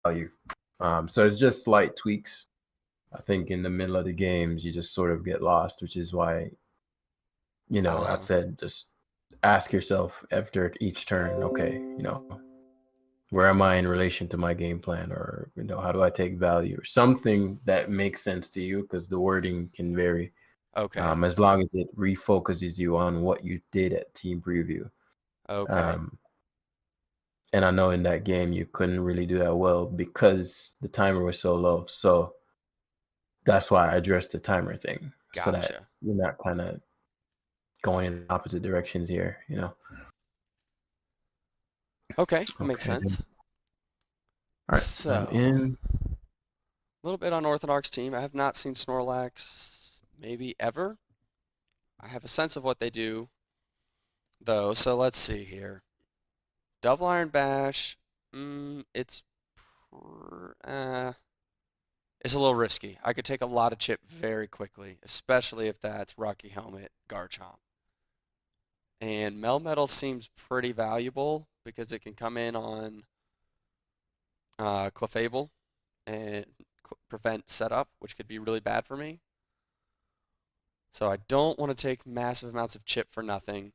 value. So it's just slight tweaks. I think in the middle of the games, you just sort of get lost, which is why, I said just ask yourself after each turn, okay, where am I in relation to my game plan? Or, how do I take value? Or something that makes sense to you, because the wording can vary. Okay. As long as it refocuses you on what you did at team preview. Okay. Um, and I know in that game you couldn't really do that well because the timer was so low. So that's why I addressed the timer thing, so that Gotcha. you're not kind of going in opposite directions here. Okay, that makes Okay, then. sense. All right, I'm So, in. a little bit unorthodox team. I have not seen Snorlax maybe ever. I have a sense of what they do, though. So let's see here. Double Iron Bash. It's it's a little risky. I could take a lot of chip very quickly, especially if that's Rocky Helmet Garchomp. And Melmetal seems pretty valuable because it can come in on Clefable and prevent setup, which could be really bad for me. So I don't want to take massive amounts of chip for nothing.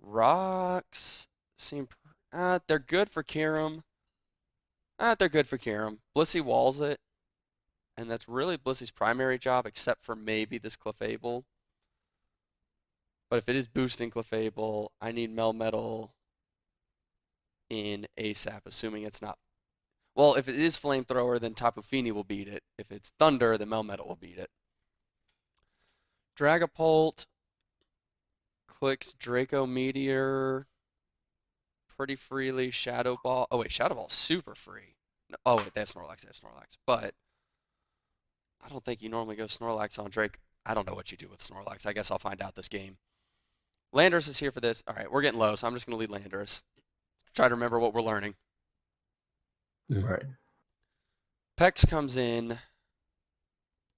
Rocks seem they're good for Kyurem. They're good for Kyurem. Blissey walls it, and that's really Blissey's primary job, except for maybe this Clefable. But if it is boosting Clefable, I need Melmetal in ASAP, assuming it's not. Well, if it is Flamethrower, then Tapu Fini will beat it. If it's Thunder, then Melmetal will beat it. Dragapult clicks Draco Meteor pretty freely. Shadow Ball. Oh wait, Shadow Ball's super free. No, oh wait, they have Snorlax. They have Snorlax. But I don't think you normally go Snorlax on Drake. I don't know what you do with Snorlax. I guess I'll find out this game. Landorus is here for this. All right, we're getting low, so I'm just going to lead Landorus. Try to remember what we're learning. Right. Pex comes in.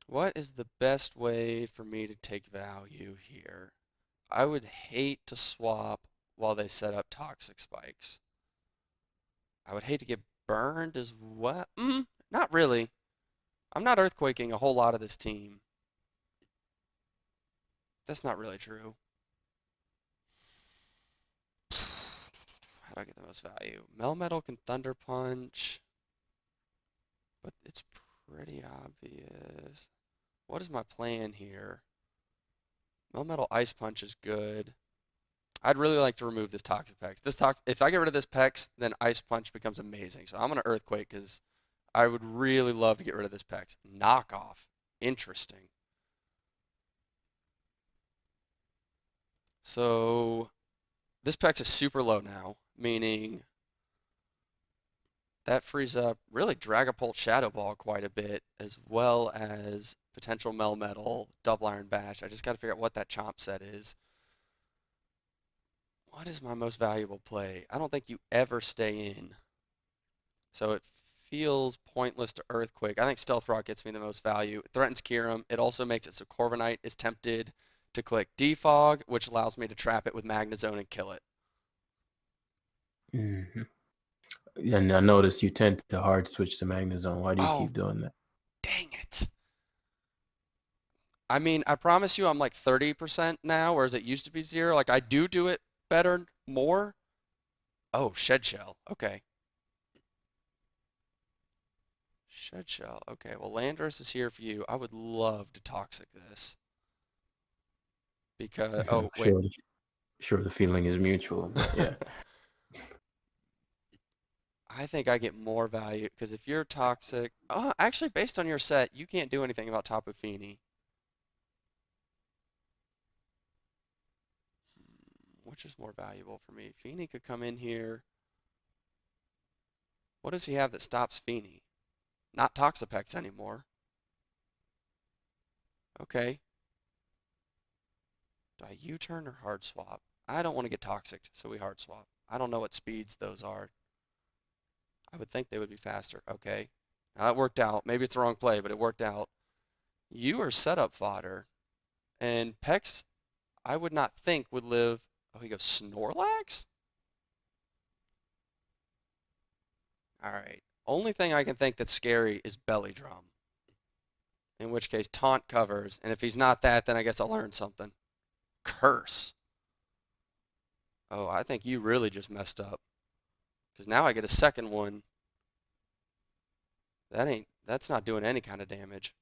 What is the best way for me to take value here? I would hate to swap while they set up toxic spikes. I would hate to get burned as well. Not really. I'm not earthquaking a whole lot of this team. That's not really true. How do I get the most value? Melmetal can Thunder Punch, but it's pretty obvious. What is my plan here? Melmetal Ice Punch is good. I'd really like to remove this Toxic Pex. If I get rid of this Pex, then Ice Punch becomes amazing. So I'm gonna Earthquake because I would really love to get rid of this Pex. Knockoff. Interesting. So this Pex is super low now, meaning that frees up really Dragapult Shadow Ball quite a bit, as well as potential Melmetal, Double Iron Bash. I just got to figure out what that Chomp set is. What is my most valuable play? I don't think you ever stay in. So it feels pointless to Earthquake. I think Stealth Rock gets me the most value. It threatens Kyurem. It also makes it so Corviknight is tempted to click Defog, which allows me to trap it with Magnezone and kill it. Hmm. And I notice you tend to hard switch to Magnezone. Why do you Oh, keep doing that? dang it. I mean, I promise you I'm like 30% now, whereas it used to be 0. Like, I do it better, more. Oh, Shed Shell. Okay. Shed Shell. Okay, well, Landorus is here for you. I would love to Toxic this. Because, I'm oh, wait. sure the feeling is mutual, but yeah. I think I get more value because if you're toxic, actually, based on your set, you can't do anything about Tapu Fini. Which is more valuable for me? Fini could come in here. What does he have that stops Fini? Not Toxapex anymore. Okay. Do I U-turn or hard swap? I don't want to get toxic, so we hard swap. I don't know what speeds those are. I would think they would be faster. Okay. Now that worked out. Maybe it's the wrong play, but it worked out. You are setup fodder. And Pex, I would not think would live. Oh, he goes Snorlax? All right. Only thing I can think that's scary is belly drum. In which case, taunt covers. And if he's not that, then I guess I'll learn something. Curse. Oh, I think you really just messed up. Because now I get a second one. That's not doing any kind of damage.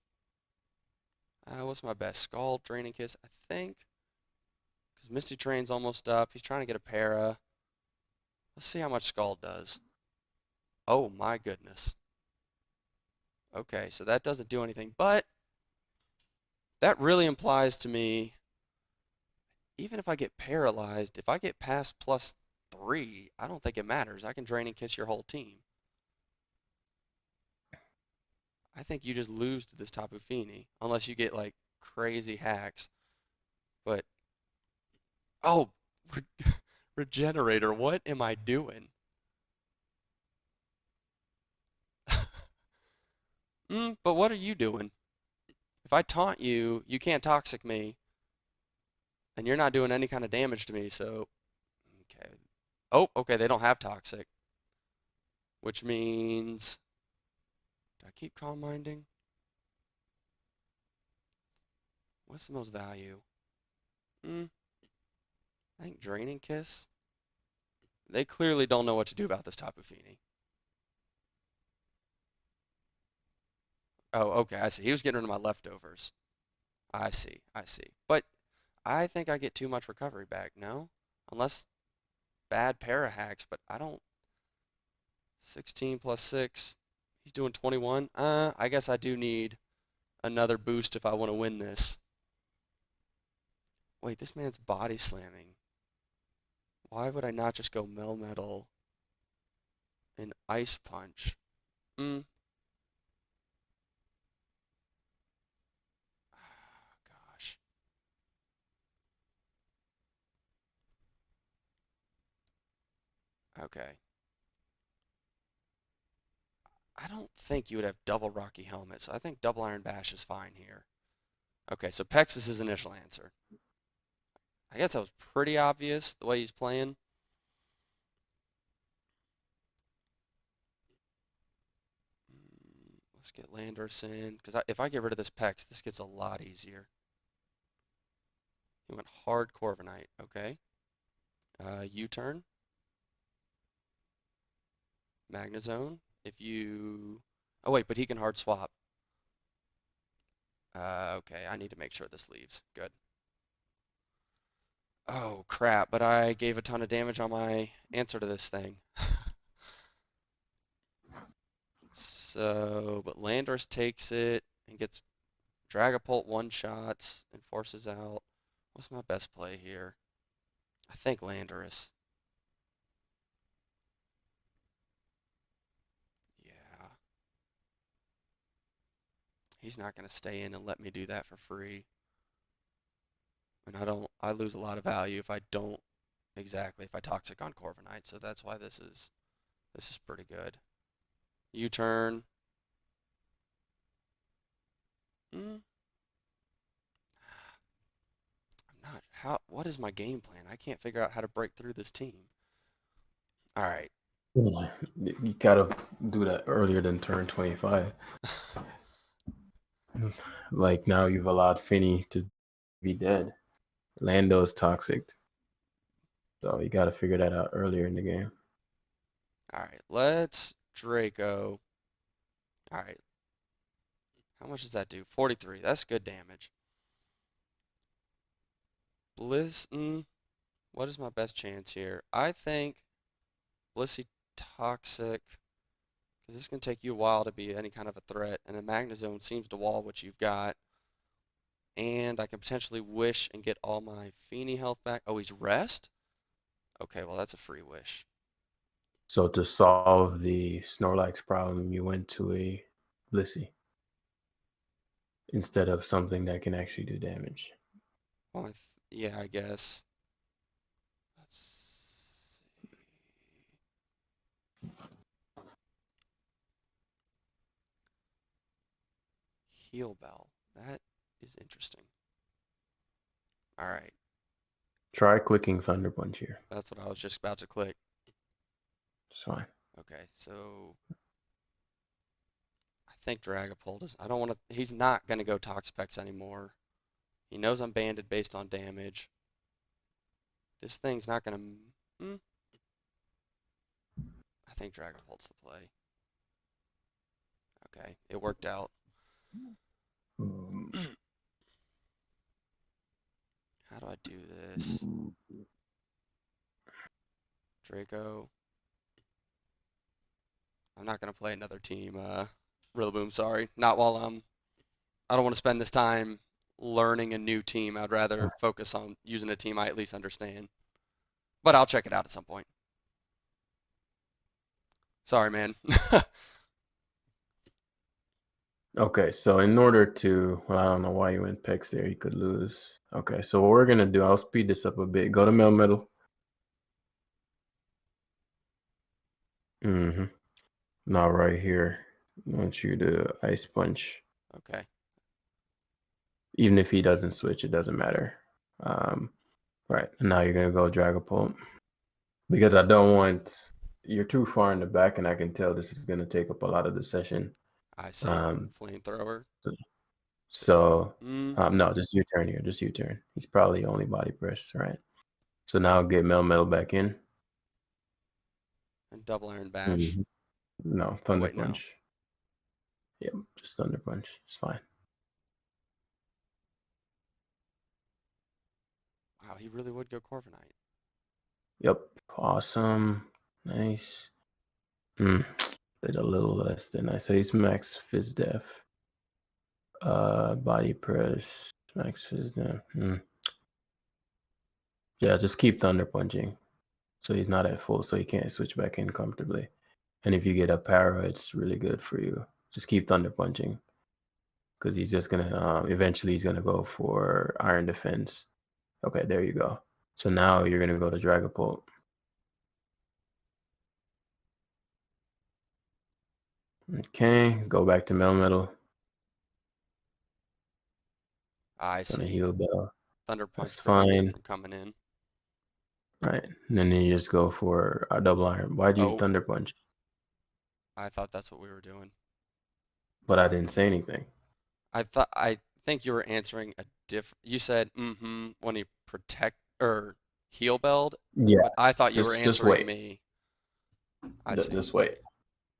What's my best? Scald, Draining Kiss, I think. Because Misty Train's almost up. He's trying to get a para. Let's see how much Scald does. Oh my goodness. Okay, so that doesn't do anything, but that really implies to me, even if I get paralyzed, if I get past +3, I don't think it matters. I can Drain and Kiss your whole team. I think you just lose to this Tapu Fini, unless you get like crazy hacks. But, oh, re Regenerator, what am I doing? But what are you doing? If I taunt you, you can't Toxic me, and you're not doing any kind of damage to me, so, okay. Oh, okay, they don't have Toxic, which means, do I keep Calm Minding? What's the most value? I think Draining Kiss. They clearly don't know what to do about this Tapu Fini. Oh, okay, I see. He was getting rid of my leftovers. I see, I see. But I think I get too much recovery back, no? Unless bad para hacks, but I don't. 16 plus 6. He's doing 21. I guess I do need another boost if I want to win this. Wait, this man's body slamming. Why would I not just go Melmetal and Ice Punch? Gosh. Okay. I don't think you would have double Rocky Helmet, so I think double Iron Bash is fine here. Okay, so Pex is his initial answer. I guess that was pretty obvious the way he's playing. Let's get Landorus in, because if I get rid of this Pex, this gets a lot easier. He went hard Corviknight, okay. U-turn. Magnezone. If you... Oh, wait, but he can hard swap. Okay, I need to make sure this leaves. Good. Oh, crap, but I gave a ton of damage on my answer to this thing. So, but Landorus takes it and gets Dragapult one-shots and forces out. What's my best play here? I think Landorus. Yeah. He's not going to stay in and let me do that for free. And I lose a lot of value if I don't exactly, if I Toxic on Corviknight, so that's why this is pretty good. U-turn. I'm not, what is my game plan? I can't figure out how to break through this team. All right. You gotta do that earlier than turn 25. Like now you've allowed Finny to be dead. Lando's toxic. So you gotta figure that out earlier in the game. All right, let's Draco. All right. How much does that do? 43. That's good damage. Bliss, what is my best chance here? I think Blissey Toxic, because this can take you a while to be any kind of a threat, and then Magnezone seems to wall what you've got. And I can potentially wish and get all my Feeny health back. Oh, he's rest? Okay, well, that's a free wish. So to solve the Snorlax problem, you went to a Blissey instead of something that can actually do damage. Well, yeah, I guess. Let's see. Heal Bell. That is interesting. All right. Try clicking Thunder Punch here. That's what I was just about to click. It's fine. Okay, so think Dragapult is. I don't want to. He's not going to go Toxapex anymore. He knows I'm banded based on damage. This thing's not going to. I think Dragapult's the play. Okay, it worked out. How do I do this? Draco. I'm not going to play another team. Rillaboom, sorry. Not while I don't want to spend this time learning a new team. I'd rather focus on using a team I at least understand. But I'll check it out at some point. Sorry, man. Okay, so in order to, well, I don't know why you went Pex there. You could lose. Okay, so what we're gonna do, I'll speed this up a bit. Go to Melmetal. Now right here, I want you to Ice Punch. Okay. Even if he doesn't switch, it doesn't matter. Right, and now you're gonna go Dragapult. Because I don't want, you're too far in the back, and I can tell this is gonna take up a lot of the session. I see. Flamethrower. So, no, just U-turn here. Just U-turn. He's probably only body press, right? So now get Melmetal back in. And double Iron Bash. No, Thunder wait, no. Punch. Yep, just Thunder Punch. It's fine. Wow, he really would go Corviknight. Yep, awesome. Nice. Did a little less than I. So he's max Fizz Def. Body press, max Fizz Def. Yeah, just keep Thunder Punching. So he's not at full, so he can't switch back in comfortably. And if you get a Para, it's really good for you. Just keep Thunder Punching. Because he's just going to, eventually he's going to go for Iron Defense. Okay, there you go. So now you're going to go to Dragapult. Okay, go back to Melmetal. I see. Heal Bell. Thunder Punch That's prevents fine. it from coming in. Right. And then you just go for a double iron. Why'd you Thunder Punch? I thought that's what we were doing. But I didn't say anything. I think you were answering a different. You said when he protect or heal belled. Yeah. But I thought you were answering me. Just wait.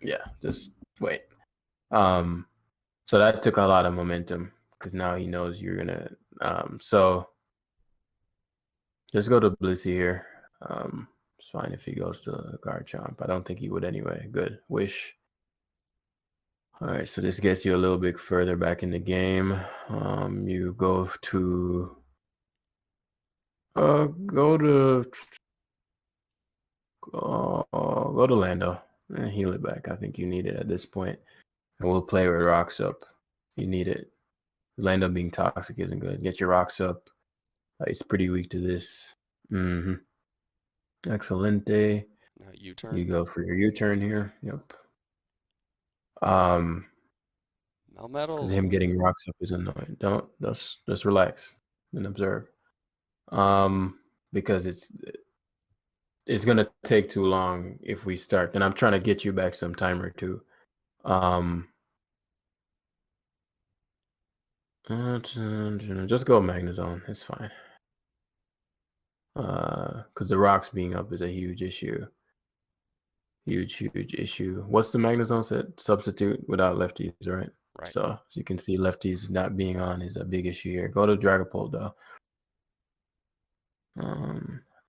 Yeah, just wait. So that took a lot of momentum because now he knows you're gonna. So just go to Blissey here. It's fine if he goes to Garchomp. I don't think he would anyway. Good. Wish. All right, so this gets you a little bit further back in the game. You go to go to Lando and heal it back. I think you need it at this point. And we'll play with rocks up. You need it. Lando being toxic isn't good. Get your rocks up. It's pretty weak to this. Excelente. Now U-turn. You go for your U-turn here. Yep. Melmetal. Because him getting rocks up is annoying. Don't just relax and observe. Because it's gonna take too long if we start. And I'm trying to get you back some timer too. Just go Magnezone. It's fine. Because the rocks being up is a huge issue. Huge issue. What's the Magnezone set? Substitute without lefties, right? Right. So as you can see, lefties not being on is a big issue here. Go to Dragapult though. I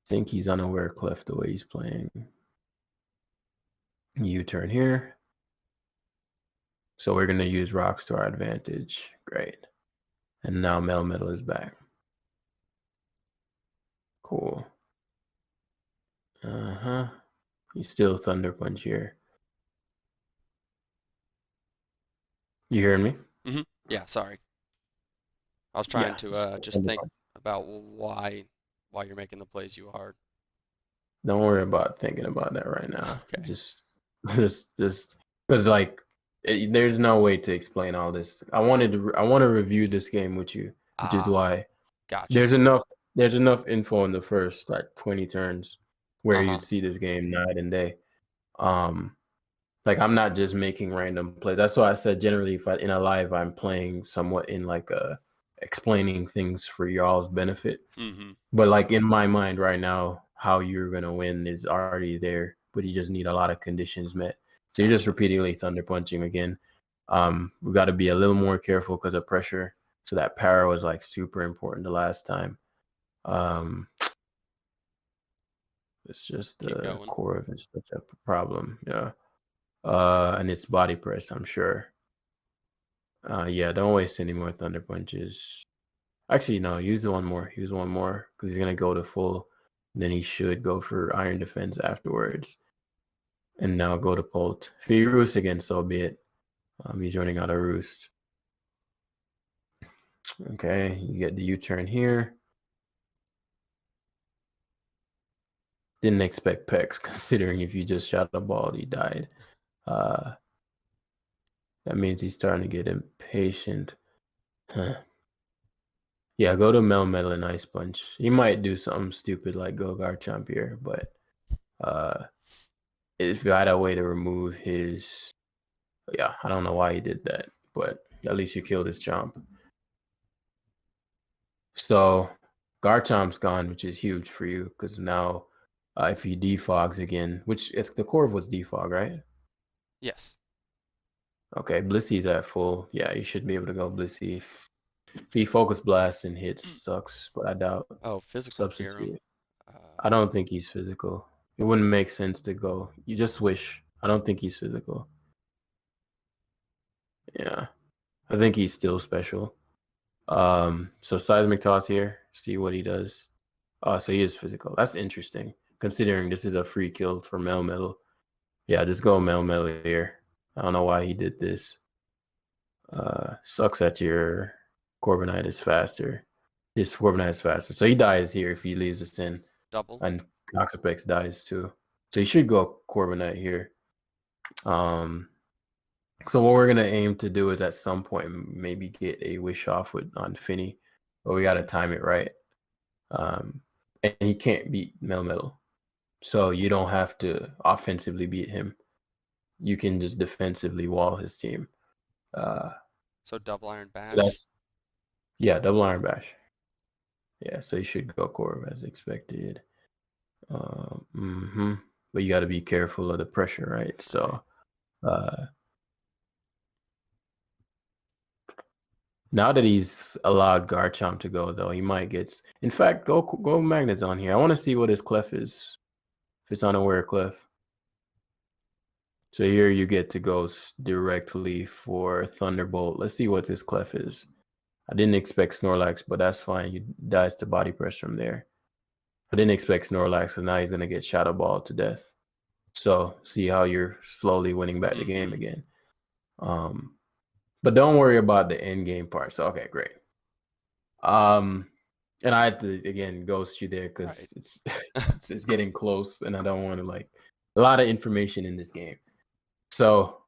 think he's unaware Clef the way he's playing. U-turn here. So we're gonna use rocks to our advantage. Great. And now Melmetal is back. Cool. You still Thunder Punch here. You hearing me? Yeah, sorry. I was trying to just think about why you're making the plays you are. Don't worry about thinking about that right now. Okay. Just because like there's no way to explain all this. I want to review this game with you, which is why there's enough info in the first like 20 turns where you'd see this game night and day. Like I'm not just making random plays. That's why I said generally if in a live I'm playing somewhat in like a explaining things for y'all's benefit. Mm-hmm. But like in my mind right now, how you're gonna win is already there, but you just need a lot of conditions met. So you're just Gotcha. repeatedly thunder punching again. We got to be a little more careful because of pressure. So that power was like super important the last time. Um, it's just Keep the going. core of it's such a problem. Yeah. And it's body press, I'm sure. Yeah, don't waste any more thunder punches. Actually, no, use one more. Use one more because he's gonna go to full. Then he should go for iron defense afterwards. And now go to Pult. If he roosts again, so be it. He's running out of roost. Okay, you get the U-turn here. Didn't expect Pex, considering if you just shot the ball, he died. That means he's starting to get impatient. Huh. Yeah, go to Melmetal and Ice Punch. He might do something stupid like go Garchomp here, but if you had a way to remove his, yeah, I don't know why he did that, but at least you killed his Chomp. So Garchomp's gone, which is huge for you because now if he defogs again, which if the Corv was defog, right? Yes. Okay, Blissy's at full. Yeah, you should be able to go Blissey. If he focus blasts and hits, sucks, but I doubt Oh, physical gear him. substitute. I don't think he's physical. It wouldn't make sense to go. You just wish. I don't think he's physical. Yeah, I think he's still special. So seismic toss here. See what he does. Oh, so he is physical. That's interesting, considering this is a free kill for Melmetal. Yeah, just go Melmetal here. I don't know why he did this. Sucks that your Corviknight is faster. His Corviknight is faster. So he dies here if he leaves this in. Double. And Noxapex dies too. So you should go Corviknight here. So what we're gonna aim to do is at some point maybe get a wish off with on Finny, but we gotta time it right. And he can't beat Melmetal. So you don't have to offensively beat him. You can just defensively wall his team. So double iron bash. That's double iron bash. Yeah, so you should go Corv as expected. But you got to be careful of the pressure, right? So now that he's allowed Garchomp to go, though, he might get. In fact, go Magnets on here. I want to see what his clef is. If it's unaware clef. So here you get to go directly for Thunderbolt. Let's see what this clef is. I didn't expect Snorlax, but that's fine. He dies to body press from there. I didn't expect Snorlax because now he's going to get Shadow Ball to death. So see how you're slowly winning back the game again. But don't worry about the end game part. So okay, great. And I had to again ghost you there because it's getting close, and I don't want to like a lot of information in this game. So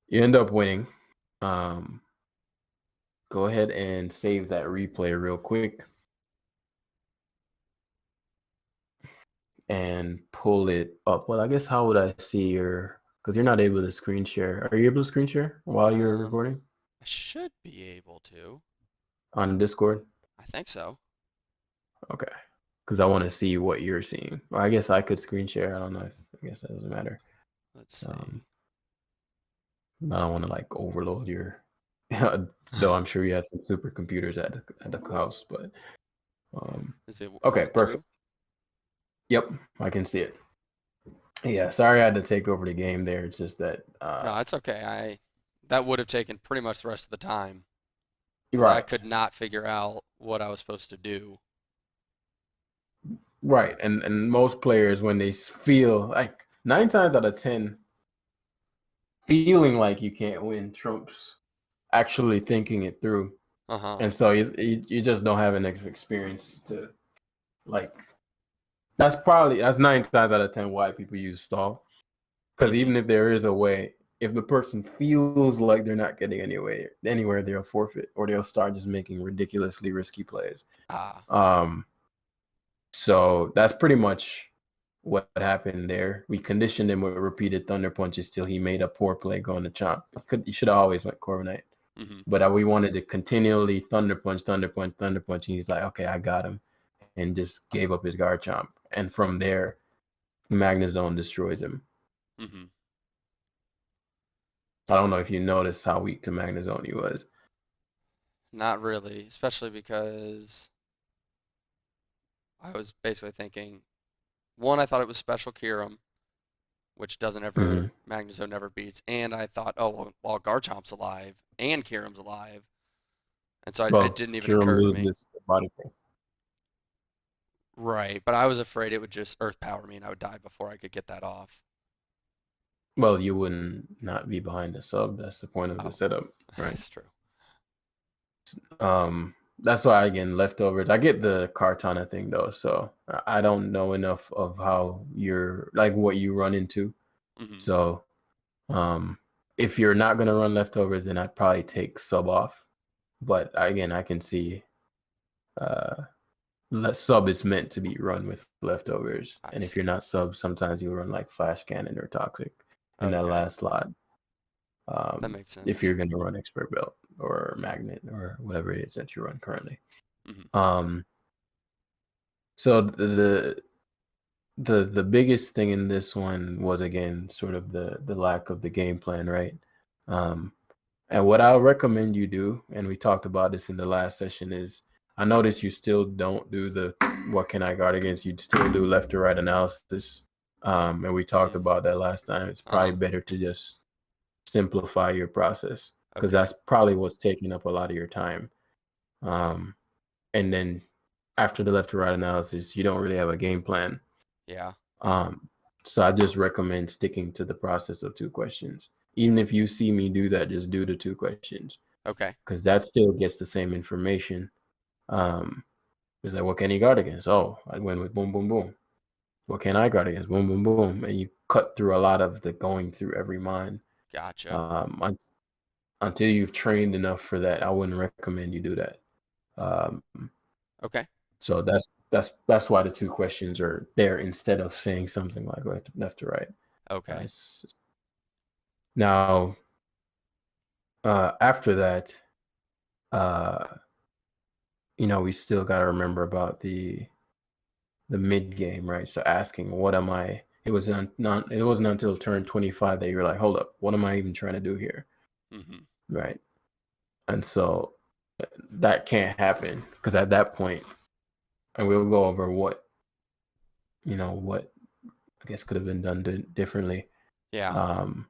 you end up winning. Go ahead and save that replay real quick and pull it up. Well, I guess how would I see your? Because you're not able to screen share. Are you able to screen share while you're recording I should be able to. on Discord? I think so. Okay. Because I want to see what you're seeing. Well, I guess I could screen share. I don't know. I guess that doesn't matter. Let's see. I don't want to like overload your. Though I'm sure you have some supercomputers at the house, but Is it okay, work perfect. through? Yep, I can see it. Yeah, sorry I had to take over the game there. It's just that No, it's okay. That would have taken pretty much the rest of the time because I right, could not figure out what I was supposed to do. right, and most players when they feel like 9 times out of 10, feeling like you can't win trumps actually thinking it through, and so you just don't have enough experience to like. That's 9 times out of 10 why people use stall. Because even if there is a way, if the person feels like they're not getting anywhere, they'll forfeit or they'll start just making ridiculously risky plays. So that's pretty much what happened there. We conditioned him with repeated thunder punches till he made a poor play going to chomp. He should have always went Corviknight. Mm-hmm. But we wanted to continually thunder punch, thunder punch, thunder punch. And he's like, okay, I got him. And just gave up his guard chomp. And from there, Magnezone destroys him. Mm-hmm. I don't know if you noticed how weak to Magnezone he was. Not really, especially because I was basically thinking, one, I thought it was special Kyurem, which doesn't ever, Mm-hmm. Magnezone never beats, and I thought, oh, well, Garchomp's alive, and Kyurem's alive, and so it Well, didn't even Kyurem occur to me. loses the body thing. Right, but I was afraid it would just Earth Power me and I would die before I could get that off. Well, you wouldn't not be behind the sub. That's the point of the Oh, setup, right? that's true. That's why again leftovers. I get the Cartana thing though, so I don't know enough of how you're like what you run into. Mm-hmm. So if you're not gonna run leftovers, then I'd probably take sub off. But again, I can see uh sub is meant to be run with leftovers, I and if see. you're not sub, sometimes you run like flash cannon or toxic in that Okay, last slot. that makes If sense. you're gonna run expert belt or magnet or whatever it is that you run currently. Mm-hmm. Um, so the biggest thing in this one was again sort of the lack of the game plan, right? Um, and what I'll recommend you do, and we talked about this in the last session, is I notice you still don't do the what can I guard against? You still do left to right analysis. And we talked Mm-hmm. about that last time. It's probably Uh-huh. better to just simplify your process because Okay. that's probably what's taking up a lot of your time. Um, and then after the left to right analysis, you don't really have a game plan. Yeah. Um, so I just recommend sticking to the process of two questions. Even if you see me do that, just do the two questions Okay. because that still gets the same information. It's like, what can he guard against? Oh, I went with boom, boom, boom. What can I guard against? Boom, boom, boom. And you cut through a lot of the going through every mind. Gotcha. Um, until you've trained enough for that, I wouldn't recommend you do that. Um, Okay. so that's why the two questions are there instead of saying something like left to right. Okay. Now, after that, uh, we still got to remember about the mid game, right? So asking, what am I? It was not. It wasn't until turn 25 that you were like, hold up, what am I even trying to do here, Mm-hmm. right? And so that can't happen because at that point, and we'll go over what I guess could have been done differently. Yeah. Um,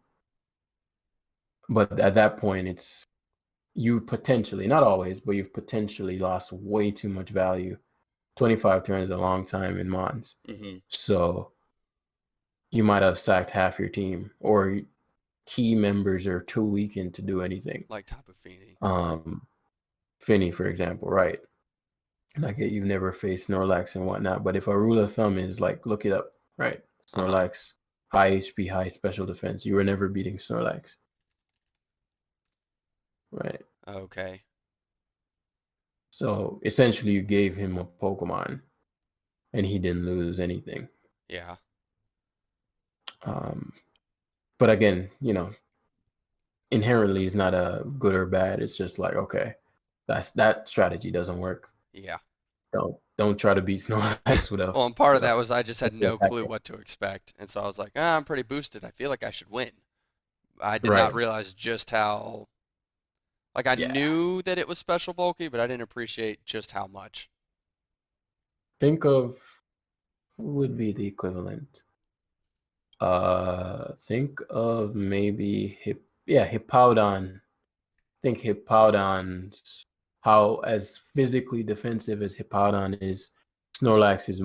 but at that point, it's you potentially, not always, but you've potentially lost way too much value. 25 turns is a long time in Mons. Mm-hmm. So you might have sacked half your team or key members are too weakened to do anything. Like Tapu Fini. Um, Finny, for example, right? And I get you've never faced Snorlax and whatnot, but if a rule of thumb is like, look it up, right? Uh-huh. Snorlax, high HP, high special defense. You were never beating Snorlax, right? Okay. So essentially, you gave him a Pokemon and he didn't lose anything. Yeah. Um, but again, inherently is not a good or bad. It's just like, okay, that strategy doesn't work. Yeah. Don't try to beat Snorlax with a Well, and part of with a that was I just had with no a clue what to expect. And so I was like, I'm pretty boosted. I feel like I should win. I did not right. realize just how, like, I Yeah. knew that it was special bulky, but I didn't appreciate just how much. Think of who would be the equivalent. Think of maybe Hippowdon. Think Hippowdon's how as physically defensive as Hippowdon is, Snorlax is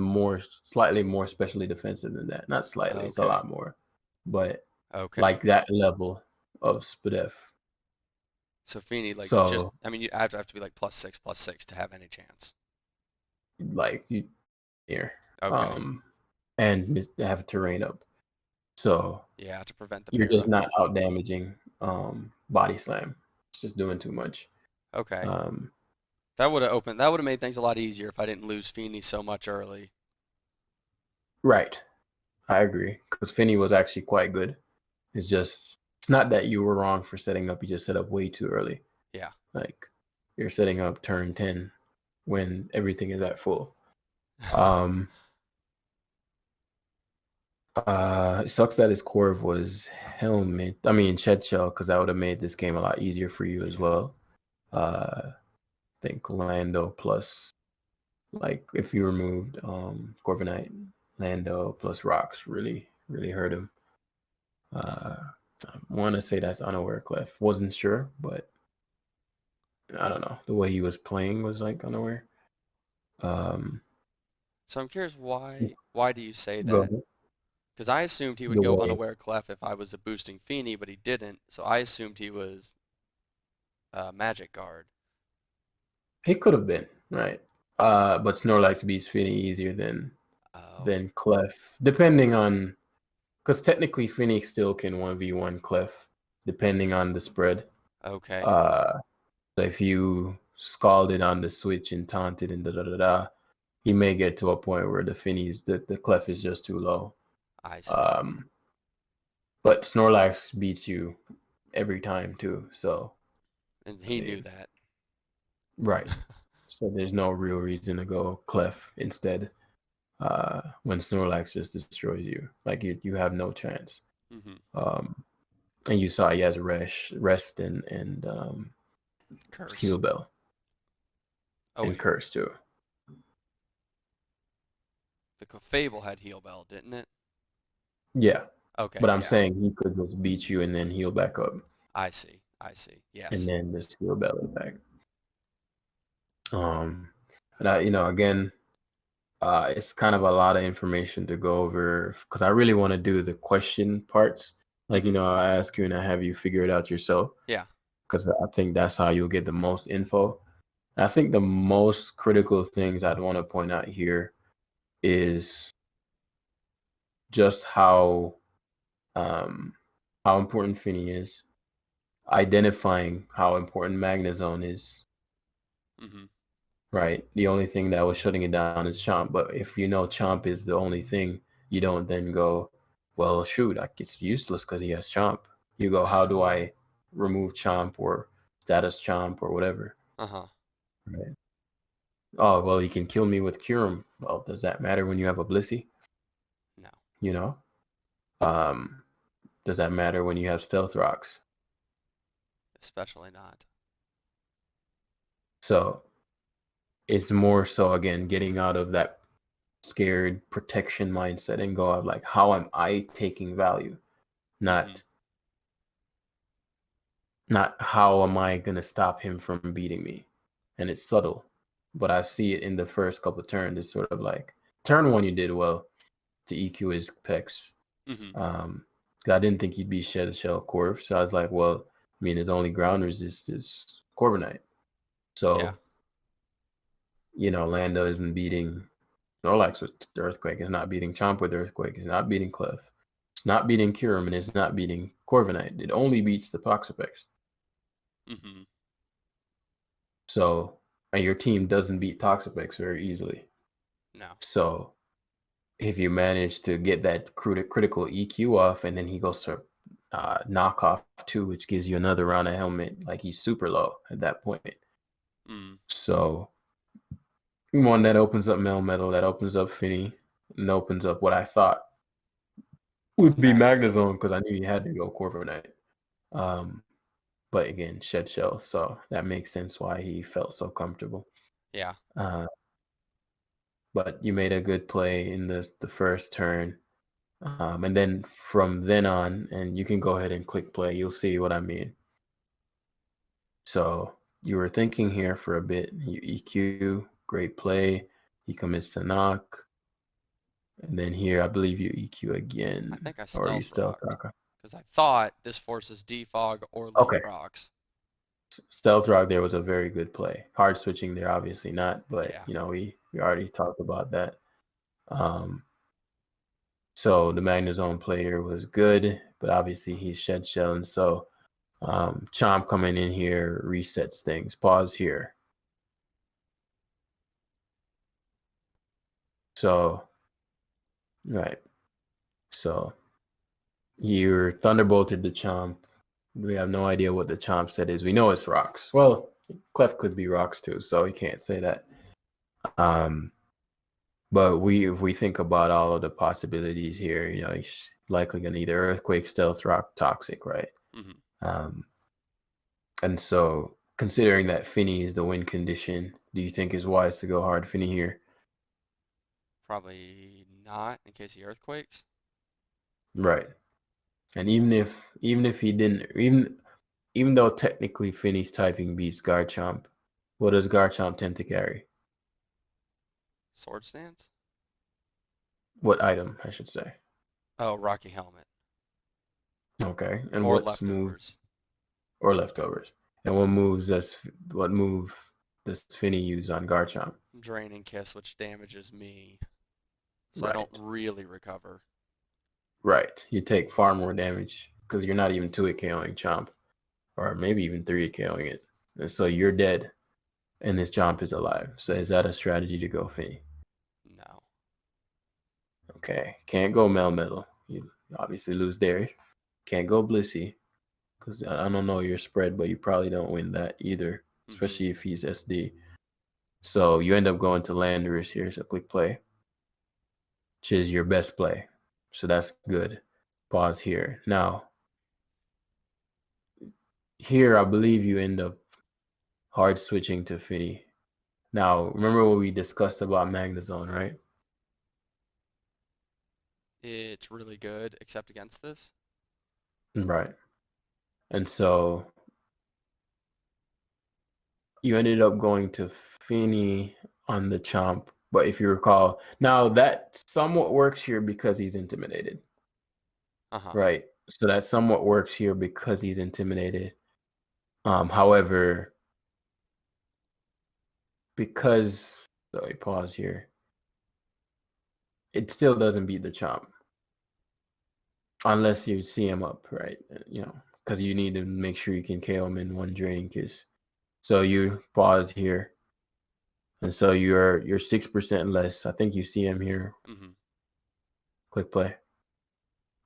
slightly more specially defensive than that. Not slightly, it's a Okay. lot more. But Okay. like that level of SPDEF. So Fini, like, just, So I mean, you have to be like plus six to have any chance. like you here. Okay. Um and have terrain up. So Yeah, to prevent the you're just para. not out damaging body slam. It's just doing too much. Okay. Um That would have made things a lot easier if I didn't lose Fini so much early. right. I agree because Finney was actually quite good. It's not that you were wrong for setting up. You just set up way too early. Yeah. Like you're setting up turn 10 when everything is at full. Um, it sucks that his Corv was helmet. I mean shed shell because that would have made this game a lot easier for you as Yeah. well. I think Lando plus like if you removed Corviknight, Lando plus rocks really hurt him. Mm. I want to say that's unaware Clef. Wasn't sure, but I don't know. The way he was playing was like unaware. Um, So I'm curious why do you say go that? ahead. Because I assumed he would The go way unaware clef if I was a boosting Feeny, but he didn't. So I assumed he was magic guard. he could have been right, but Snorlax beats Finny easier Oh, than Clef, depending on because technically Finny still can 1v1 Clef, depending on the spread. okay. Uh, so if you scalded on the switch and taunted and da da da da, he may get to a point where the Clef is just too low. I see. Um, but Snorlax beats you every time too. So And I he knew mean, that. right. So there's no real reason to go Clef instead. When Snorlax just destroys you, like you have no chance. Mm-hmm. Um, and you saw he has rest and heal Curse. bell Oh and wait, curse too. the Clefable had heal bell, didn't it? Yeah, Okay, but I'm yeah. saying he could just beat you and then heal back up I see. I see. and Yes. then just heal bell it back. Um, and again, it's kind of a lot of information to go over because I really want to do the question parts. Like, Mm-hmm. I ask you and I have you figure it out yourself Yeah. because I think that's how you'll get the most info. And I think the most critical things I'd want to point out here is just um, how important Finny is, identifying how important Magnezone is, Mm-hmm. right? The only thing that was shutting it down is Chomp. But if you know Chomp is the only thing, you don't then go, well, shoot, it's useless because he has Chomp. You go, how do I remove Chomp or status Chomp or whatever? Uh-huh. Right. Oh, well, you can kill me with Curum. Well, does that matter when you have a Blissey? No. You know? Um, does that matter when you have Stealth Rocks? Especially not. So it's more so, again, getting out of that scared protection mindset and go out like, how am I taking value? Mm-hmm. Not how am I gonna stop him from beating me? And it's subtle, but I see it in the first couple of turns. It's sort of like turn one you did well to EQ his pecs. Mm-hmm. 'Cause I didn't think he'd be Shed Shell Corv, so I was like, well, I mean, his only ground resist is Corviknight. Yeah. So, Lando isn't beating Snorlax with Earthquake, is not beating Chomp with Earthquake, is not beating Clef, it's not beating Kyurem, and it's not beating Corviknight. It only beats the Toxapex. Mm-hmm. So, and your team doesn't beat Toxapex very easily. No. So, if you manage to get that critical EQ off, and then he goes to knock off too, which gives you another round of helmet, like he's super low at that point. Mm. So, one that opens up Melmetal, that opens up Finny, and opens up what I thought Was would be Magnezone. Magnezone because I knew you had to go Corviknight. Um, but again, Shed Shell, so that makes sense why he felt so comfortable. Yeah. Uh, but you made a good play in the first turn. And then from then on, and you can go ahead and click play, you'll see what I mean. So you were thinking here for a bit, you EQ, great play, he commits to knock, and then here I believe you EQ I again, think I or you stealth stealth rocked rock. because I thought this forces defog or Okay, Leech Rocks. stealth rock there was a very good play. Hard switching there, obviously not, but Yeah. we already talked about that. So the Magnezone player was good, but obviously he's shed shell, and so Chomp coming in here resets things. Pause here. So, right. So you're thunderbolted the chomp. We have no idea what the chomp set is. We know it's rocks. Well, Clef could be rocks too, so we can't say that. Um, but if we think about all of the possibilities here, he's likely gonna either earthquake, stealth rock, toxic, right? Hmm. Um, and so considering that Finny is the win condition, do you think it's wise to go hard Finny here? Probably not in case he earthquakes. Right. And even if he didn't even though technically Finny's typing beats Garchomp, what does Garchomp tend to carry? Sword stance? What item, I should say. Oh, Rocky Helmet. Okay. And Or what's move leftovers. or leftovers? And what move does Finny use on Garchomp? Draining Kiss, which damages me. So I don't Right. really recover. Right. You take far more damage because you're not even 2-hit KOing Chomp, or maybe even 3-hit KOing it. And so you're dead and this Chomp is alive. So is that a strategy to go Finny? No. Okay. Can't go Melmetal. You obviously lose there. Can't go Blissey because I don't know your spread, but you probably don't win that either, Hmm. especially if he's SD. So you end up going to Landorus here. So click play, which is your best play. So that's good. Pause here. Now, here I believe you end up hard switching to Finny. Now, remember what we discussed about Magnezone, right? It's really good, except against this. Right. And so you ended up going to Finny on the Chomp. But if you recall, now that somewhat works here because he's intimidated. Uh-huh. Right. So that somewhat works here because he's intimidated. However, because sorry, pause here. It still doesn't beat the Chomp unless you see him up, right? Because you need to make sure you can KO him in one Draining Kiss. So you pause here, and so you're 6% less. I think you see him here. Hmm. Click play,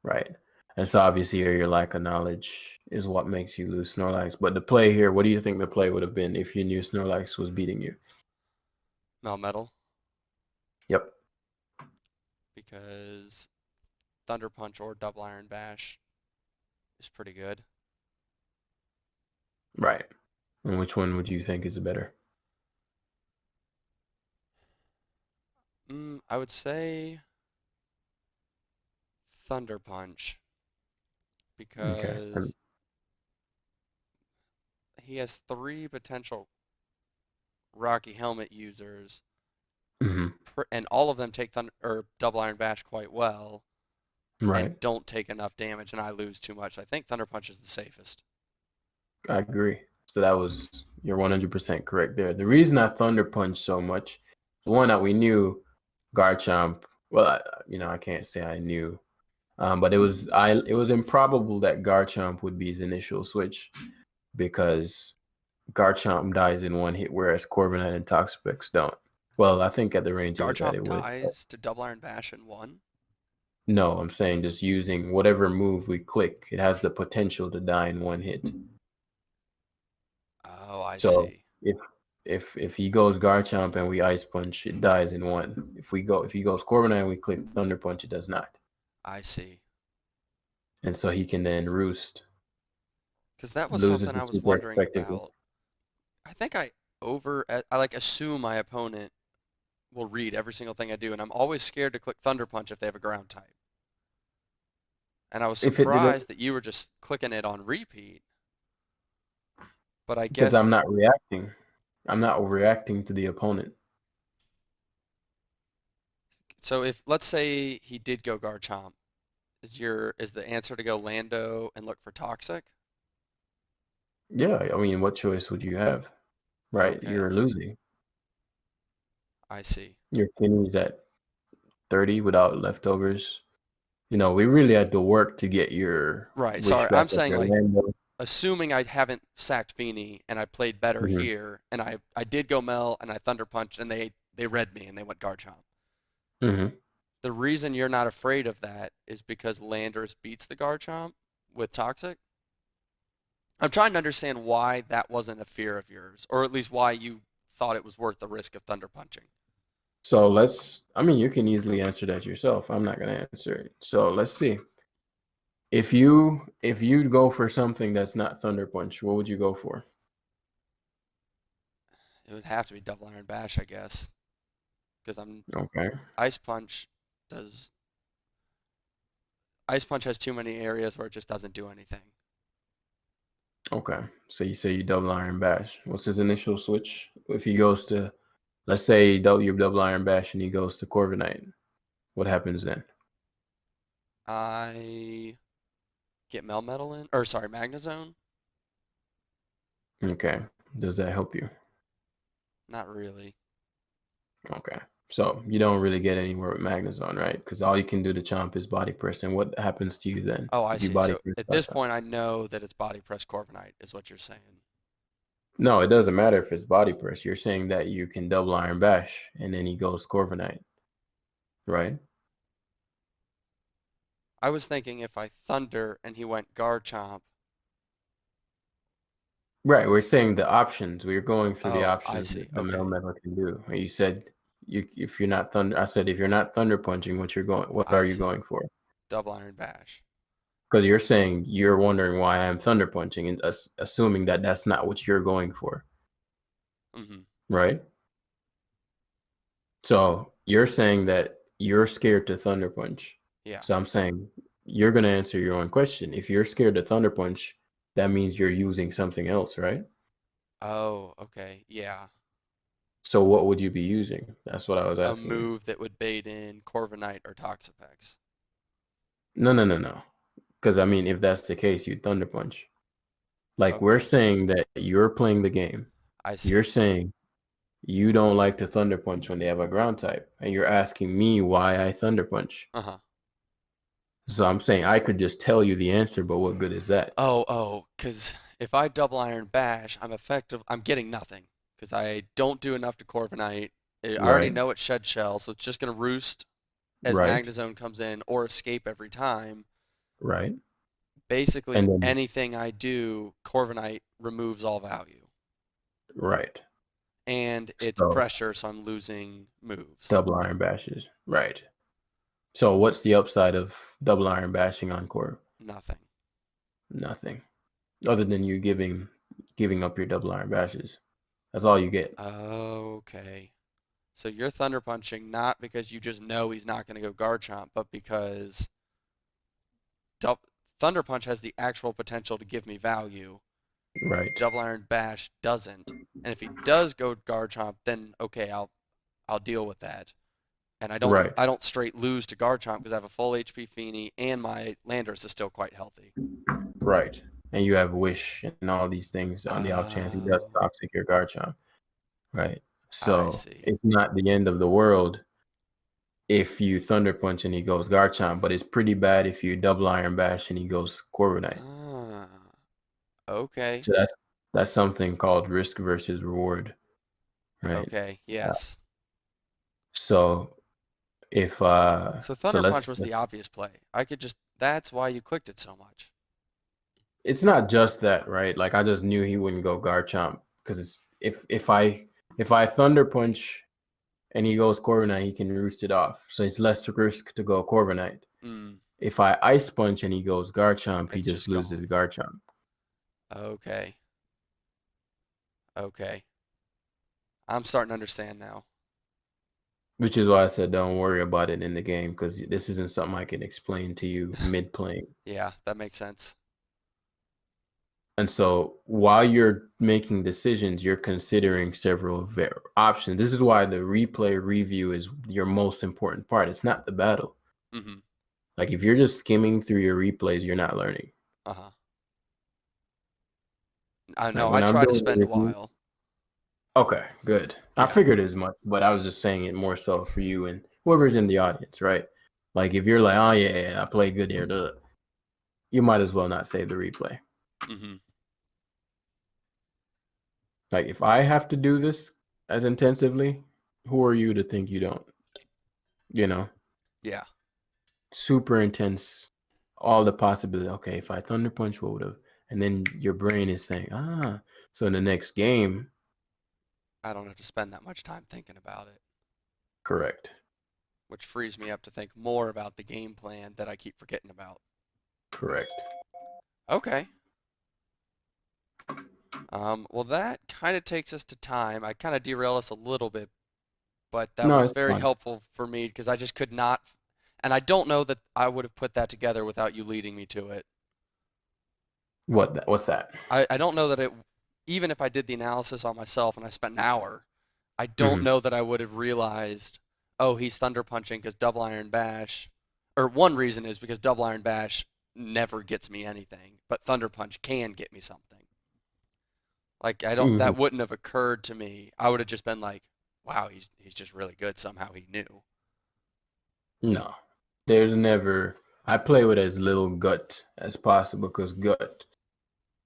right? And so obviously your lack of knowledge is what makes you lose Snorlax. But the play here, what do you think the play would have been if you knew Snorlax was beating you? Melmetal, Yep, because Thunder Punch or Double Iron Bash is pretty good. right. And which one would you think is better? I would say Thunder Punch Okay. because he has three potential Rocky Helmet users, Mhm. and all of them take Thunder or Double Iron Bash quite well, Right. and don't take enough damage, and I lose too much. I think Thunder Punch is the safest. I agree. So you're 100% correct there. The reason I Thunder Punch so much, the one that we knew, Garchomp. Well, I can't say I knew, but it was improbable that Garchomp would be his initial switch because Garchomp dies in one hit, whereas Corviknight and Toxapex don't. Well, I think at the range it was at, Garchomp it would. dies to Double Iron Bash in one. No, I'm saying just using whatever move we click, it has the potential to die in one hit. Oh, I So see. if he goes Garchomp and we Ice Punch, it dies in one. If he goes Corviknight and we click Thunder Punch, it does not. I see. And so he can then Roost, Because that was loses something the I was super wondering effectiveness. about. I think I like assume my opponent will read every single thing I do, and I'm always scared to click Thunder Punch if they have a ground type. And I was If it didn't, surprised that you were just clicking it on repeat. But I because guess I'm not reacting to the opponent. so. If let's say he did go Garchomp, is the answer to go Lando and look for Toxic? Yeah, I mean, what choice would you have? Right, Okay, you're losing. I see. Your Kenny's at 30 without leftovers. We really had to work to get your Right. wish Sorry, back I'm up saying there, like Lando. assuming I haven't sacked Feeney and I played better Hmm. here, and I did go Mel and I Thunder Punched and they read me and they went Garchomp. Hmm. The reason you're not afraid of that is because Landers beats the Garchomp with Toxic. I'm trying to understand why that wasn't a fear of yours, or at least why you thought it was worth the risk of Thunder Punching. So you can easily answer that yourself. I'm not gonna answer it. So let's see. If you go for something that's not Thunder Punch, what would you go for? It would have to be Double Iron Bash, I guess, because I'm Okay. Ice Punch does Ice Punch has too many areas where it just doesn't do anything. Okay. So you say you double iron bash. What's his initial switch? If he goes to, let's say you double iron bash and he goes to Corviknight, what happens then? I get Melmetal in, or sorry, Magnezone? Okay. Does that help you? Not really. Okay. So you don't really get anywhere with Magnezone, right? Because all you can do to Chomp is body press. And what happens to you then Oh, I if you see. body So press at this Garchomp? point, I know that it's Body Press Corviknight, is what you're saying. No, it doesn't matter if it's body press. You're saying that you can double iron bash and then he goes Corviknight, right? I was thinking if I Thunder and he went Garchomp. Right, we're saying the options. We're going through the Oh, I options see. that the Okay. Melmetal can do. And you said if you're not thunder. I said if you're not thunder punching, what I are you see. going for? Double Iron Bash. Because you're saying you're wondering why I'm thunder punching and assuming that that's not what you're going for, Mm-hmm. right? So you're saying that you're scared to thunder punch. Yeah. So I'm saying you're gonna answer your own question. If you're scared to thunder punch, that means you're using something else, right? Oh, okay. Yeah. So what would you be using? That's what I was A asking you. move that would bait in Corviknight or Toxapex. No, no, no, no. Because I mean, if that's the case, you Thunder Punch. Like we're Okay. saying that you're playing the game. I You're see. saying you don't like to Thunder Punch when they have a ground type, and you're asking me why I Thunder Punch. Uh-huh. So I'm saying I could just tell you the answer, but what good is that? Because if I Double Iron Bash, I'm getting nothing. Because I don't do enough to Corviknight. I already Right, know it's Shed Shell, so it's just going to roost as right, Magnezone comes in or escape every time. right. Basically, And then anything I do, Corviknight removes all value. right. And it's So pressure, so I'm losing moves. double iron bashes. Right. So what's the upside of double iron bashing on core? Nothing. Nothing. Other than you giving up your double iron bashes. That's all you get. Okay. So you're Thunder Punching not because you just know he's not going to go Garchomp, but because dou Thunder Punch has the actual potential to give me value. Right. Double Iron Bash doesn't. And if he does go Garchomp, then okay, I'll deal with that. And Right. I don't straight lose to Garchomp because I have a full HP Feeny and my Landers is still quite healthy. Right. And you have Wish and all these things on the off chance he does Oh, toxic your Garchomp. Right. I So see. it's not the end of the world if you Thunder Punch and he goes Garchomp, but it's pretty bad if you double Iron Bash and he goes Corviknight. Ah, okay. So that's something called risk versus reward. Right. Okay, Uh, yes. so if So so Thunder Punch was the obvious play. I could just, that's why you clicked it so much. it's not just that, right? Like I just knew he wouldn't go Garchomp because it's if I Thunder Punch and he goes Corviknight, he can roost it off. So it's less risk to go Corviknight. Mm, If I Ice Punch and he goes Garchomp, he it's just just loses gone. Garchomp. Okay, okay. I'm starting to understand now. Which is why I said don't worry about it in the game because this isn't something I can explain to you mid playing. Yeah, that makes sense. And so while you're making decisions, you're considering several options. This is why the replay review is your most important part. It's not the battle. Mm-hmm. Like if you're just skimming through your replays, you're not learning. Uh-huh. I Like know, I when I'm try to doing a spend a review, while. okay, good. I Yeah. figured as much, but I was just saying it more so for you and whoever's in the audience, right? Like if you're like, oh yeah, I played good here, you might as well not save the replay. Mm-hmm. Like if I have to do this as intensively, who are you to think you don't? You know? Yeah. Super intense. All the possibility. Okay, if I Thunder Punch, what would have? And then your brain is saying, so in the next game, I don't have to spend that much time thinking about it, correct, which frees me up to think more about the game plan that I keep forgetting about. correct. Okay. Well, that kind of takes us to time. I kind of derailed us a little bit, but that No, was it's very fine. helpful for me because I just could not, and I don't know that I would have put that together without you leading me to it. What's that? I don't know that it, even if I did the analysis on myself and I spent an hour, I don't Hmm. know that I would have realized, oh, he's thunder punching because double iron bash, or one reason is because double iron bash never gets me anything, but thunder punch can get me something. Like I don't, Hmm. that wouldn't have occurred to me. I would have just been like, wow, he's just really good. Somehow he knew. No, there's never. I play with as little gut as possible because gut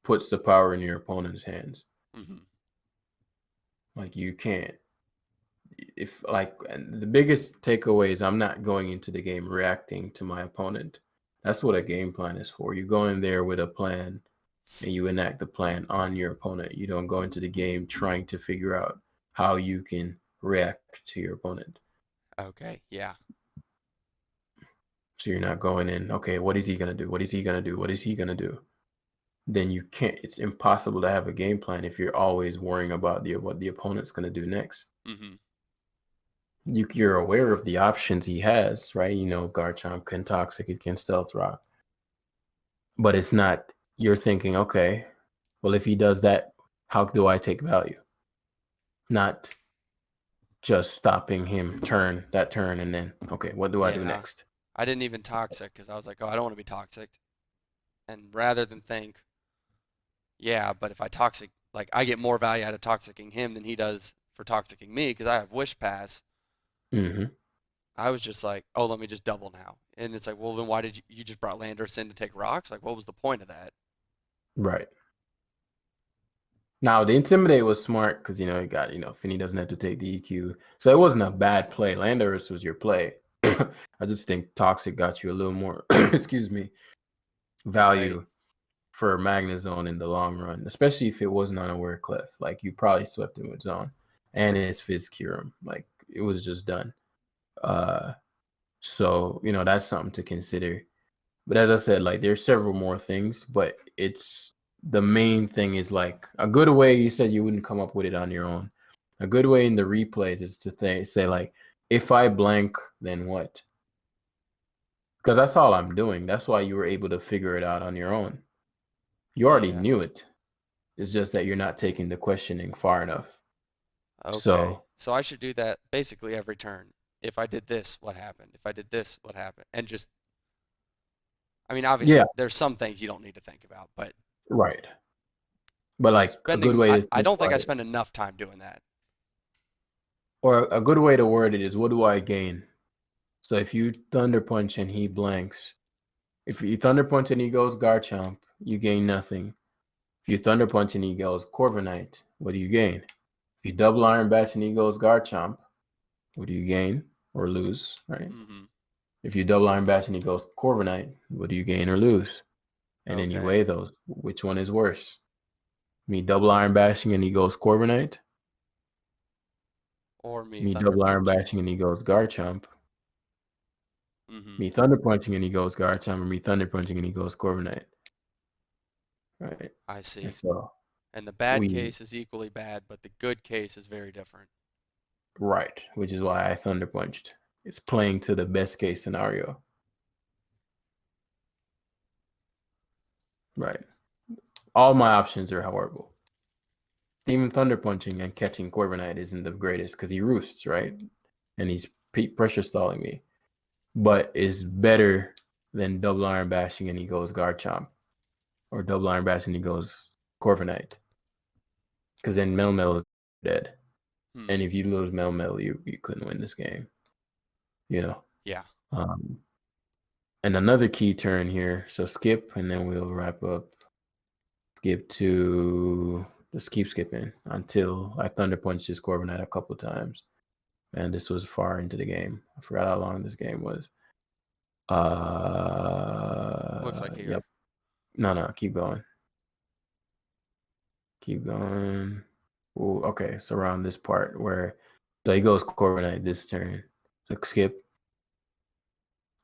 puts the power in your opponent's hands. Hmm. Like you can't. If like and the biggest takeaway is I'm not going into the game reacting to my opponent. That's what a game plan is for. You go in there with a plan and you enact the plan on your opponent. You don't go into the game trying to figure out how you can react to your opponent. Okay, yeah, So you're not going in, okay, what is he gonna do? What is he gonna do? What is he gonna do? Then you can't. It's impossible to have a game plan if you're always worrying about what the opponent's gonna do next. hmm, You're aware of the options he has, right? You know, Garchomp can Toxic, it can Stealth Rock, but it's not. You're thinking, okay, well, if he does that, how do I take value? Not just stopping him turn and then okay, what do I do yeah. next? I didn't even toxic because I was like, oh, I don't want to be toxic. And rather than think, yeah, but if I toxic, like I get more value out of toxicking him than he does for toxicking me because I have Wish Pass. Hmm. I was just like, oh, let me just double now. And it's like, well, then why did you just brought Landorus in to take rocks? Like, what was the point of that? Right. Now the intimidate was smart because you got Finney doesn't have to take the EQ, so it wasn't a bad play. Landorus was your play. I just think Toxic got you a little more, excuse me, Right. value for Magnezone in the long run, especially if it wasn't on a weird cliff. Like you probably swept him with Zone and his Fizz Curum. Like it was just done. Uh, so that's something to consider. But as I said, like there's several more things, but it's the main thing is like a good way. You said you wouldn't come up with it on your own. A good way in the replays is to say like, if I blank, then what? Because that's all I'm doing. That's why you were able to figure it out on your own. You already Yeah. knew it. It's just that you're not taking the questioning far enough. Okay. So So I should do that basically every turn. If I did this, what happened? If I did this, what happened? And just, I mean, yeah, obviously, there's some things you don't need to think about, but right. But like a good spending, way I, to I think don't think about I it, spend enough time doing that. or a good way to word it is, what do I gain? So if you Thunder Punch and he blanks, if you Thunder Punch and he goes Garchomp, you gain nothing. If you Thunder Punch and he goes Corviknight, what do you gain? If you double Iron Bash and he goes Garchomp, what do you gain or lose, right? Hmm. If you double Iron Bash and he goes Corviknight, what do you gain or lose? And then you Okay. weigh those. Which one is worse? Me double Iron Bashing and he goes Corviknight. Or me Me thunder double Iron punching. Bashing and he goes Garchomp. Hmm. Me Thunder Punching and he goes Garchomp. Or me Thunder Punching and he goes Corviknight. Right. I And see. so And the bad we case is equally bad, but the good case is very different. right, which is why I Thunder Punched. It's playing to the best case scenario. Right. All my options are horrible. Even Thunder Punching and catching Corviknight isn't the greatest because he roosts, right? And he's pressure stalling me. But it's better than double Iron Bashing and he goes Garchomp. Or double Iron Bashing and he goes Corviknight. Because then Melmetal is dead. Hmm. And if you lose Melmetal, you couldn't win this game. You know. Yeah. Um, and another key turn here. So skip, and then we'll wrap up. Skip to just keep skipping until I Thunder Punched this Corviknight a couple times. And this was far into the game. I forgot how long this game was. Looks like Yep. here. No, keep going. Keep going. Ooh, okay, so around this part where so he goes Corviknight this turn. So skip.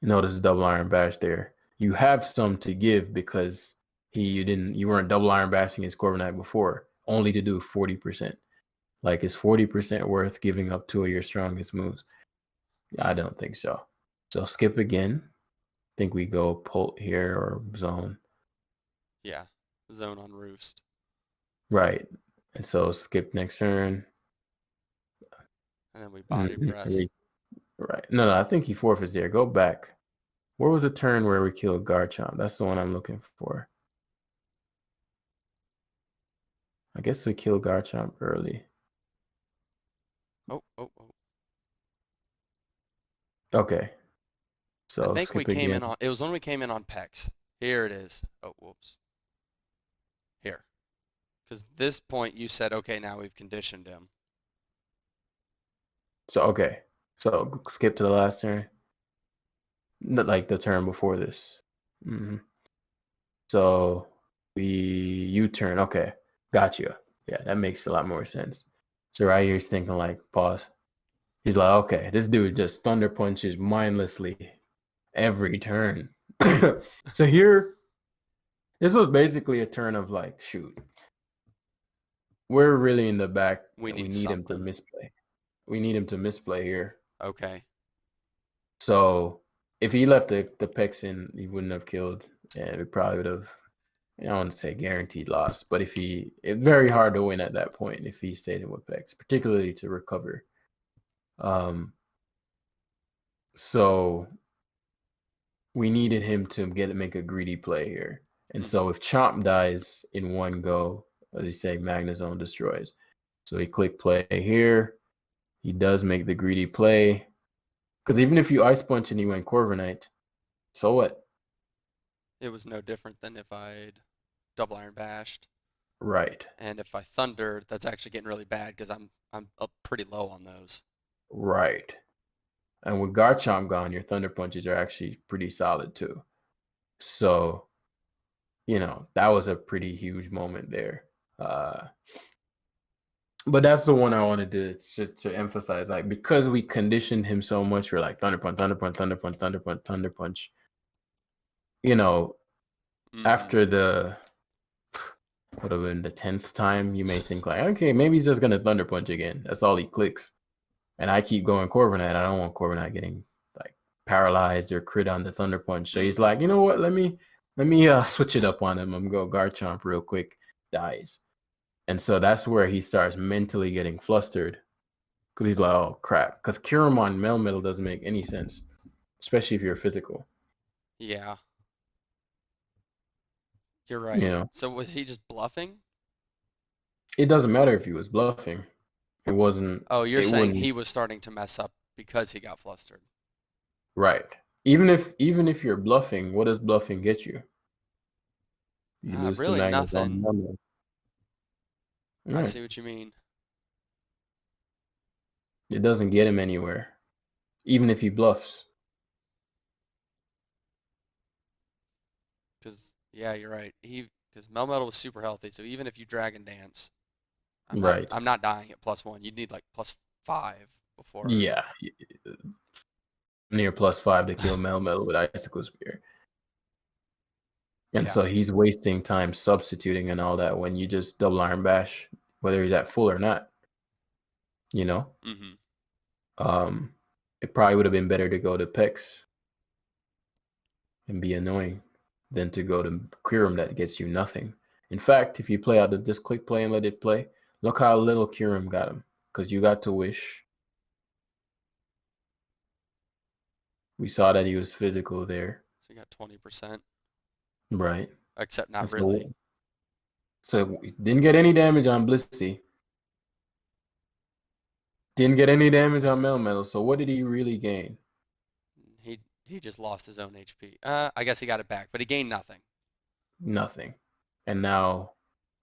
Notice double iron bash there. You have some to give because you weren't double iron bashing his Corviknight before, only to do 40%. Like is 40% worth giving up two of your strongest moves? I don't think so. So skip again. Think we go Pult here or zone. Yeah. Zone on Roost. Right. And so skip next turn. And then we body press. Right. No, I think he forfeits there. Go back. Where was the turn where we killed Garchomp? That's the one I'm looking for. I guess we killed Garchomp early. Oh. Okay. I So think we skip came again. in on, it was when we came in on Pex. Here it is. Oh, whoops. Here. Because this point you said, okay, now we've conditioned him. So okay. So skip to the last turn. Like the turn before this. So we U-turn. Okay. Got you. Yeah, that makes a lot more sense. So right here he's thinking like pause. He's like, okay, this dude just thunder punches mindlessly every turn. So here, this was basically a turn of like, shoot, we're really in the back We and we need need him to something. misplay. We need him to misplay here. Okay. So if he left the Pex in, he wouldn't have killed. And we probably would have, I don't want to say guaranteed loss, but it's very hard to win at that point if he stayed in with Pex, particularly to recover. So we needed him to make a greedy play here. And so if Chomp dies in one go, as you say, Magnezone destroys. So he click play here. He does make the greedy play. Because even if you Ice Punch and he went Corviknight, so what? It was no different than if I'd double iron bashed. Right. And if I thundered, that's actually getting really bad because I'm up pretty low on those. Right. And with Garchomp gone, your Thunder Punches are actually pretty solid too. So, that was a pretty huge moment there. But that's the one I wanted to emphasize. Like, because we conditioned him so much, we're like Thunder Punch, Thunder Punch, Thunder Punch, Thunder Punch, Thunder Punch. After the would have been the 10th time, you may think like, okay, maybe he's just gonna Thunder Punch again. That's all he clicks. And I keep going Corviknight. I don't want Corviknight getting like paralyzed or crit on the Thunder Punch. So he's like, you know what? Let me switch it up on him. I'm gonna go Garchomp real quick. Dies. And so that's where he starts mentally getting flustered. Because he's like, oh crap. Because Kyurem on Melmetal doesn't make any sense. Especially if you're physical. Yeah. You're You right. know. So was he just bluffing? It doesn't matter if he was bluffing. It wasn't Oh, you're it saying wouldn't he was starting to mess up because he got flustered. right. Even if you're bluffing, what does bluffing get you? You lose to Really Magnus on nothing. Melmetal. I Right. see what you mean. It doesn't get him anywhere, even if he bluffs. Because yeah, you're right. Because Melmetal was super healthy, so even if you Dragon Dance, I'm not Right. I'm not dying at +1. You'd need like +5 before. Yeah. Near +5 to kill Melmetal with Icicle Spear. And Yeah. so he's wasting time substituting and all that when you just double iron bash, whether he's at full or not. You know? It probably would have been better to go to Pex and be annoying than to go to Kyurem that gets you nothing. In fact, if you play out the just click play and let it play, look how little Kyurem got him. Because you got to wish. We saw that he was physical there. So you got 20%. Right. Except And not so really. didn't get any damage on Blissey. Didn't get any damage on Melmetal. So what did he really gain? He just lost his own HP. I guess he got it back, but he gained nothing. Nothing. And now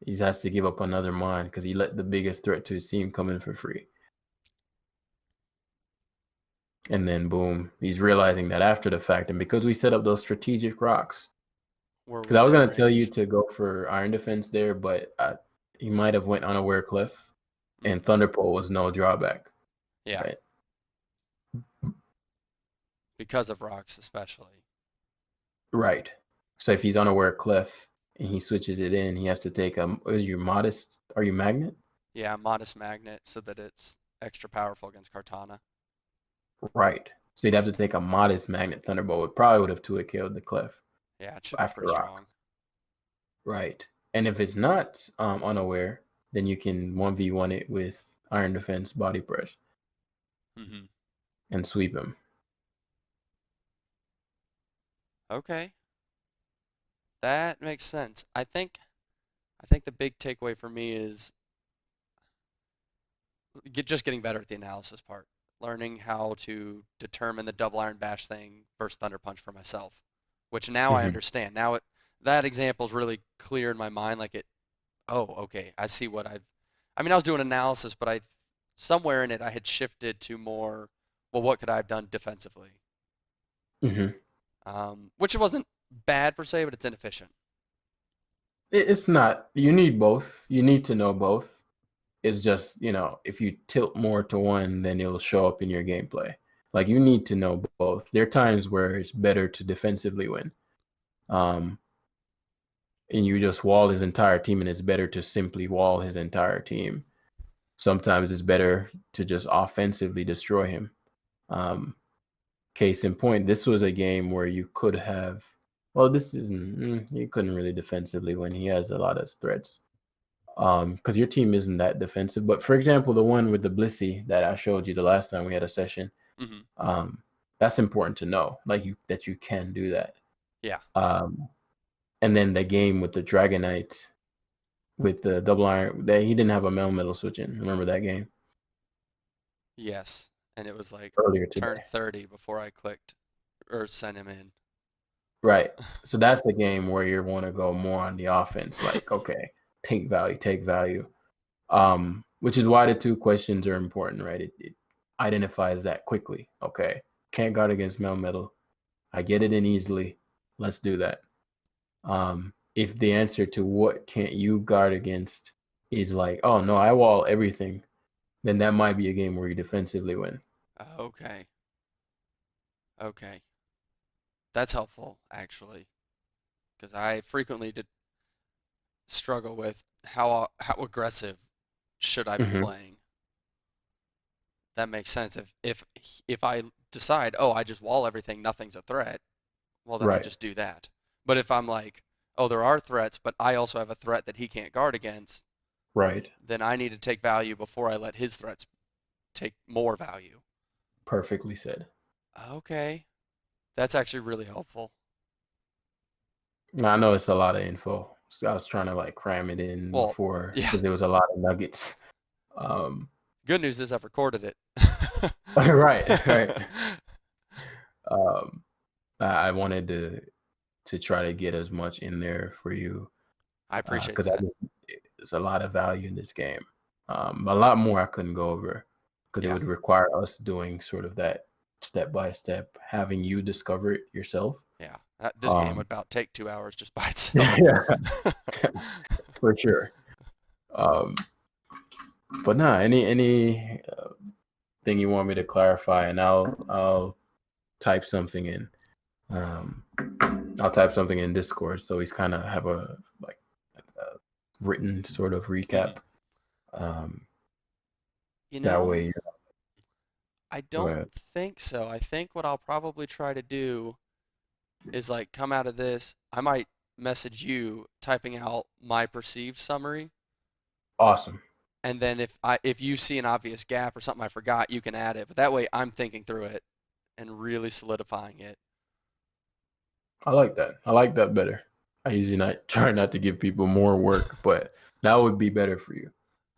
he has to give up another mine because he let the biggest threat to his team come in for free. And then boom, he's realizing that after the fact. And because we set up those strategic rocks, We're because I was within gonna tell you range. to go for Iron Defense there, but he might have went Unaware Cliff, and Hmm. Thunderbolt was no drawback. Yeah, Right. because of rocks especially. Right. So if he's Unaware Cliff and he switches it in, he has to take is your modest, are you magnet? Yeah, modest magnet so that it's extra powerful against Kartana. Right. So he'd have to take a modest magnet Thunderbolt. It probably would have 2-hit KO'd the Cliff Yeah, it should be after pretty rock. strong. Right. And if it's not unaware, then you can 1v1 it with Iron Defense Body Press Hmm. and sweep him. Okay, that makes sense. I think the big takeaway for me is just getting better at the analysis part, learning how to determine the double iron bash thing versus thunder punch for myself, which now I Hmm. understand. Now that example is really clear in my mind. Like oh, okay, I see what I mean, I was doing analysis, but somewhere in it I had shifted to more, well, what could I have done defensively? Hmm. Which it wasn't bad per se, but it's inefficient. It's not. You need both. You need to know both. It's just, if you tilt more to one, then it'll show up in your gameplay. Like you need to know both. There are times where it's better to defensively win. Um, and you just wall his entire team, and it's better to simply wall his entire team. Sometimes it's better to just offensively destroy him. Um, Case in point, this was a game where you could have. Well, this isn't. You couldn't really defensively win. He has a lot of threats. Because your team isn't that defensive. But for example, the one with the Blissey that I showed you the last time we had a session, Hmm. um, that's important to know, like that you can do that. Yeah. Um, and then the game with the Dragonite with the double iron, that he didn't have a metal switch in. Remember that game Yes. And it was like earlier turn today? 30 before I clicked or sent him in. Right. So that's the game where you want to go more on the offense. Like, okay, take value, take value. Which is why the two questions are important, right? It identifies that quickly. Okay, can't guard against metal. I get it in easily. Let's do that. If the answer to what can't you guard against is like, oh no, I wall everything, then that might be a game where you defensively win. Okay. Okay. That's helpful, actually, because I frequently did struggle with how aggressive should I be Hmm. playing. That makes sense. If I decide, oh, I just wall everything, nothing's a threat, well, then I Right, just do that. But if I'm like, oh, there are threats, but I also have a threat that he can't guard against, right. then I need to take value before I let his threats take more value. Perfectly said. Okay. That's actually really helpful. I know it's a lot of info. So I was trying to like cram it in Well, before yeah. because there was a lot of nuggets. Um, Good news is I've recorded it. right, right. Um, I wanted to try to get as much in there for you I appreciate because that. there's a lot of value in this game. A lot more I couldn't go over because it Yeah. would require us doing sort of that step by step, having you discover it yourself. Yeah. This game Um, would about take 2 hours just by itself. yeah, for sure. Um, but nah, any thing you want me to clarify, and I'll type something in. Um, I'll type something in Discord so he's kind of have a like a written sort of Mhm. recap. Um, You that know, way, I go don't ahead. think so. I think what I'll probably try to do is like come out of this, I might message you typing out my perceived summary, Awesome. and then if you see an obvious gap or something I forgot, you can add it. But that way I'm thinking through it and really solidifying it. I like that. I like that better. I usually not try not to give people more work, but that would be better for you.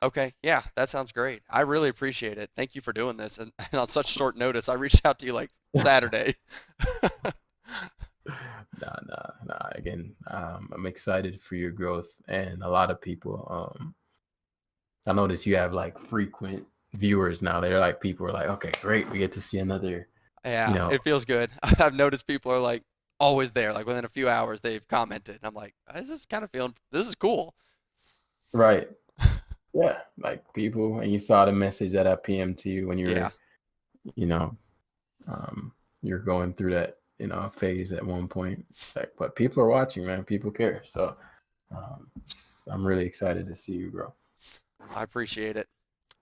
Okay, yeah, that sounds great. I really appreciate it. Thank you for doing this. And on such short notice, I reached out to you like Saturday. Nah. Again, I'm excited for your growth, and a lot of people. I notice you have like frequent viewers now. They're like people are like, okay, great, we get to see another you Yeah, know, it feels good. I've noticed people are like always there. Like within a few hours, they've commented. And I'm like, this is kind of feeling. This is cool. right. Yeah, like people, and you saw the message that I PM to you when you Yeah. were, you know, you're going through that, phase at one point. Like, but people are watching, man. People care. So um, I'm really excited to see you grow. I appreciate it.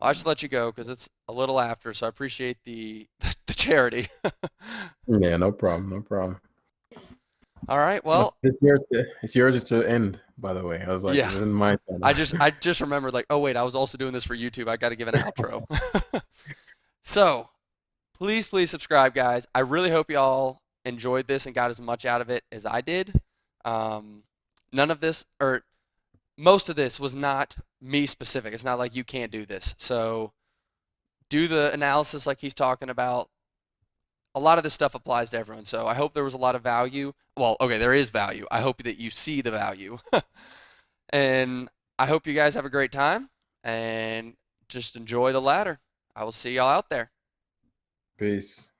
I should let you go because it's a little after, so I appreciate the the charity. Yeah, no problem, no problem. All right, No, well, it's yours to end, by the way. I was like, yeah. this isn't my I time. just I just remembered like, oh wait, I was also doing this for YouTube. I got to give an outro. So, please subscribe, guys. I really hope y'all enjoyed this and got as much out of it as I did. Um, none of this or most of this was not me specific. It's not like you can't do this. So, do the analysis like he's talking about. A lot of this stuff applies to everyone. So I hope there was a lot of value. Well, okay, there is value. I hope that you see the value. And I hope you guys have a great time and just enjoy the ladder. I will see y'all out there. Peace.